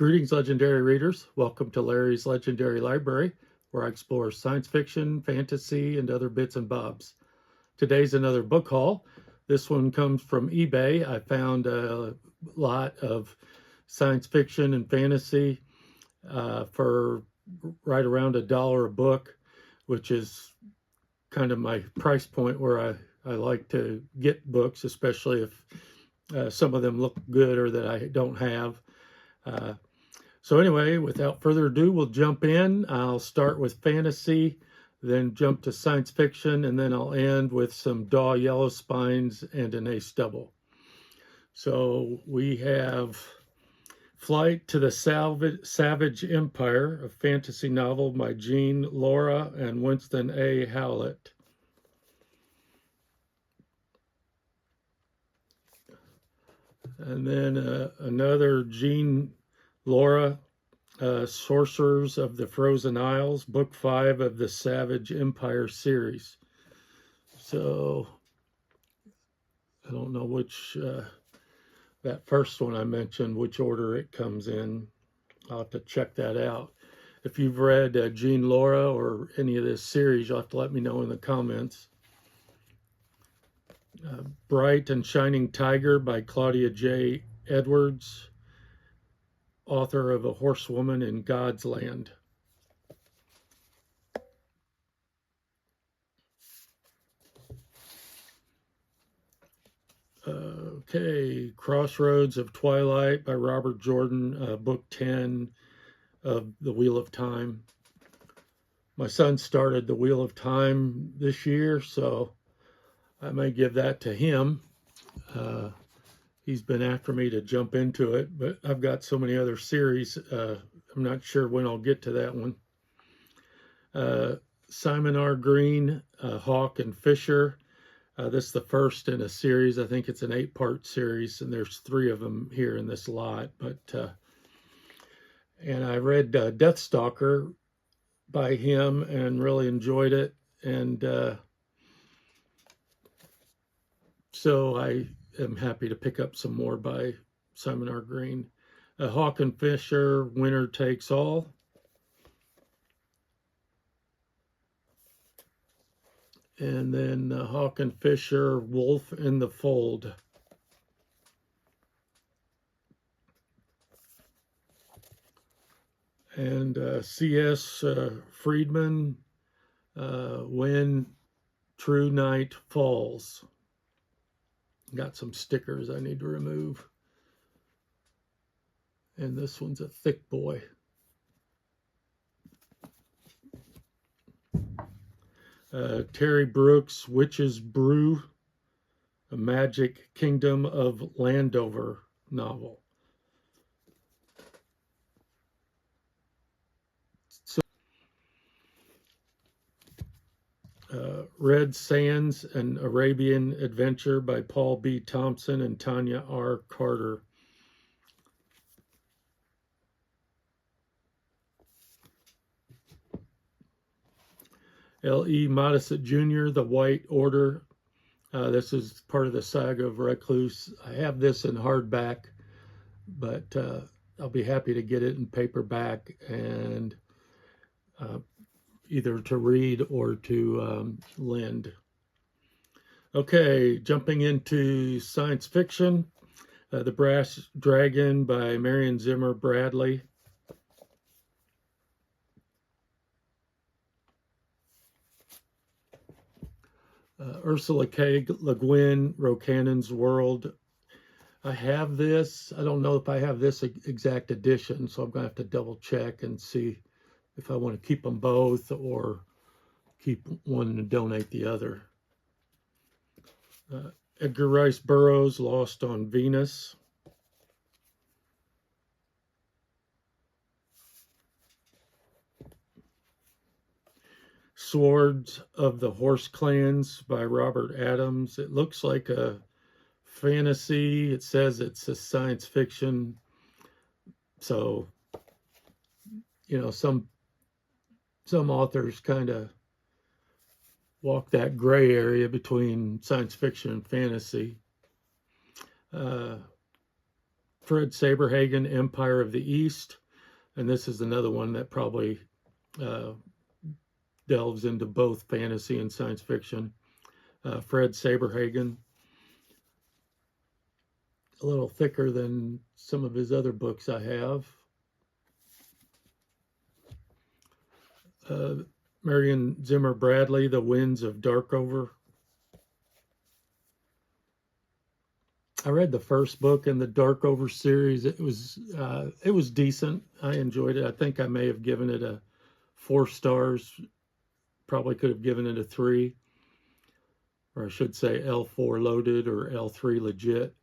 Greetings, legendary readers. Welcome to Larry's Legendary Library, where I explore science fiction, fantasy, and other bits and bobs. Today's another book haul. This one comes from eBay. I found a lot of science fiction and fantasy for right around $1 a book, which is kind of my price point where I like to get books, especially if some of them look good or that I don't have. So anyway, without further ado, we'll jump in. I'll start with fantasy, then jump to science fiction, and then I'll end with some Daw Yellow Spines and an Ace Double. So we have Flight to the Savage Empire, a fantasy novel by Jean Laura and Winston A. Howlett. And then another Jean Laura, Sorcerers of the Frozen Isles, Book 5 of the Savage Empire series. So, I don't know which, that first one I mentioned, which order it comes in. I'll have to check that out. If you've read Jean Laura or any of this series, you'll have to let me know in the comments. Bright and Shining Tiger by Claudia J. Edwards, author of A Horsewoman in God's Land. Okay, Crossroads of Twilight by Robert Jordan, Book 10 of The Wheel of Time. My son started The Wheel of Time this year, so I may give that to him. He's been after me to jump into it, but I've got so many other series, I'm not sure when I'll get to that one. Simon R. Green, Hawk and Fisher. This is the first in a series. I think it's an 8-part series, and there's 3 of them here in this lot. And I read Deathstalker by him and really enjoyed it. And so I am happy to pick up some more by Simon R. Green. Hawk and Fisher, Winner Takes All. And then Hawk and Fisher, Wolf in the Fold. And C.S. Friedman, When True Night Falls. Got some stickers I need to remove. And this one's a thick boy. Terry Brooks, Witch's Brew, a Magic Kingdom of Landover novel. So, Red Sands, an Arabian Adventure by Paul B. Thompson and Tanya R. Carter. L.E. Modisett Jr., The White Order. This is part of the saga of Recluse. I have this in hardback, but I'll be happy to get it in paperback and either to read or to lend. Okay, jumping into science fiction. The Brass Dragon by Marion Zimmer Bradley. Ursula K. Le Guin, Rocannon's World. I have this. I don't know if I have this exact edition, so I'm going to have to double check and see if I want to keep them both or keep one and donate the other. Edgar Rice Burroughs, Lost on Venus. Swords of the Horse Clans by Robert Adams. It looks like a fantasy. It says it's a science fiction. So, you know, some authors kind of walk that gray area between science fiction and fantasy. Fred Saberhagen, Empire of the East. And this is another one that probably delves into both fantasy and science fiction. Fred Saberhagen, a little thicker than some of his other books I have. Marion Zimmer Bradley, The Winds of Darkover. I read the first book in the Darkover series. It was decent. I enjoyed it. I think I may have given it a 4 stars. Probably could have given it a 3, or I should say L4 loaded or L3 legit.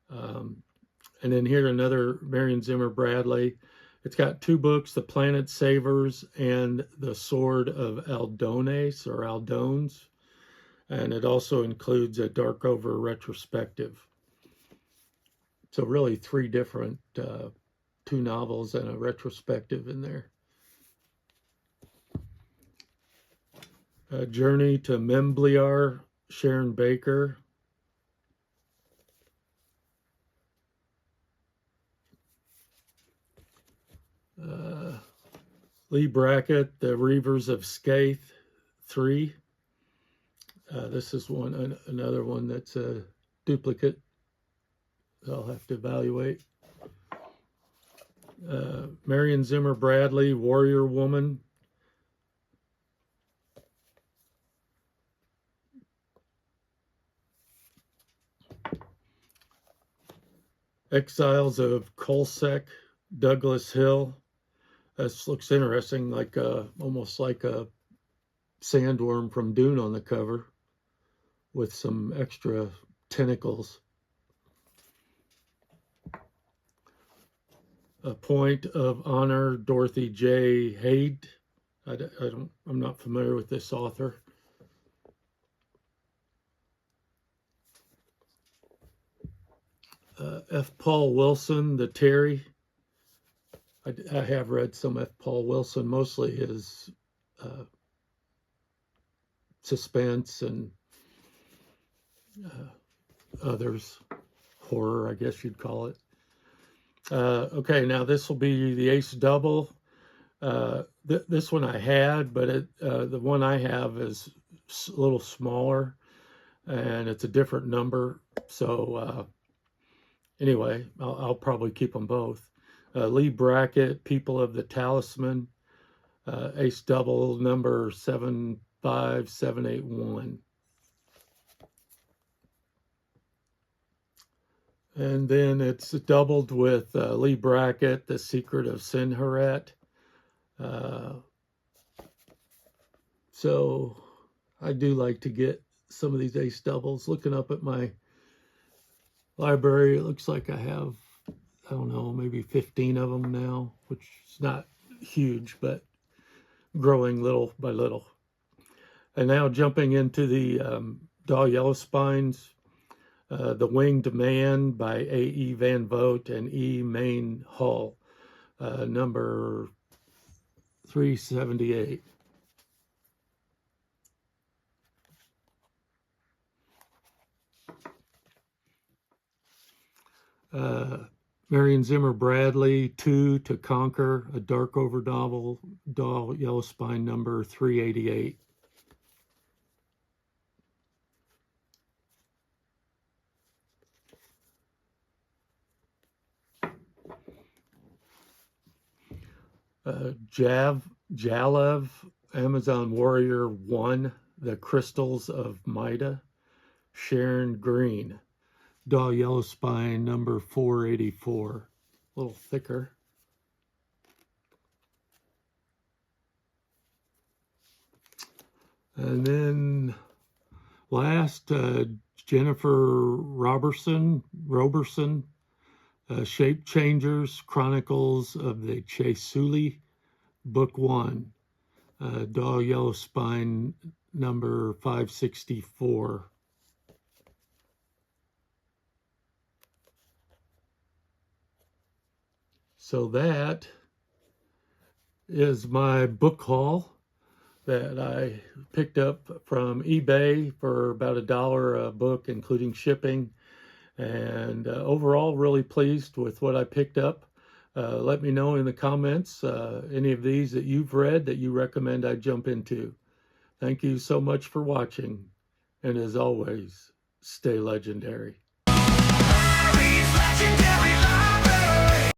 And then here another Marion Zimmer Bradley. It's got 2 books, The Planet Savers and The Sword of Aldones or Aldones. And it also includes a Darkover retrospective. So really 3 different, 2 novels and a retrospective in there. Journey to Membliar, Sharon Baker. Leigh Brackett, The Reavers of Skaith, 3. This is another one that's a duplicate. I'll have to evaluate. Marion Zimmer Bradley, Warrior Woman. Exiles of Colsec, Douglas Hill. This looks interesting, like almost like a sandworm from Dune on the cover with some extra tentacles. A Point of Honor, Dorothy J. Haidt. I'm not familiar with this author. F. Paul Wilson, The Terry. I have read some F. Paul Wilson, mostly his suspense and others, horror, I guess you'd call it. Okay, now this will be the Ace Double. This one I had, but the one I have is a little smaller, and it's a different number. So anyway, I'll probably keep them both. Leigh Brackett, People of the Talisman, Ace Double, number 75781. And then it's doubled with Leigh Brackett, The Secret of Sinharet. So I do like to get some of these Ace Doubles. Looking up at my library, it looks like I have, I don't know, maybe 15 of them now, which is not huge, but growing little by little. And now jumping into the Dahl Yellowspines, The Winged Man by A.E. Van Vogt and E. Main Hall, number 378. Marion Zimmer Bradley, Two to Conquer, a Darkover novel, Dahl Yellowspine, number 388. Jalev, Amazon Warrior 1, The Crystals of Maida, Sharon Green, Dahl Yellowspine, number 484. A little thicker. And then last, Jennifer Roberson, Shape Changers, Chronicles of the Chesuli, Book 1, Dahl Yellowspine, number 564. So that is my book haul that I picked up from eBay for about $1 a book, including shipping. And overall, really pleased with what I picked up. Let me know in the comments any of these that you've read that you recommend I jump into. Thank you so much for watching. And as always, stay legendary. Legendary.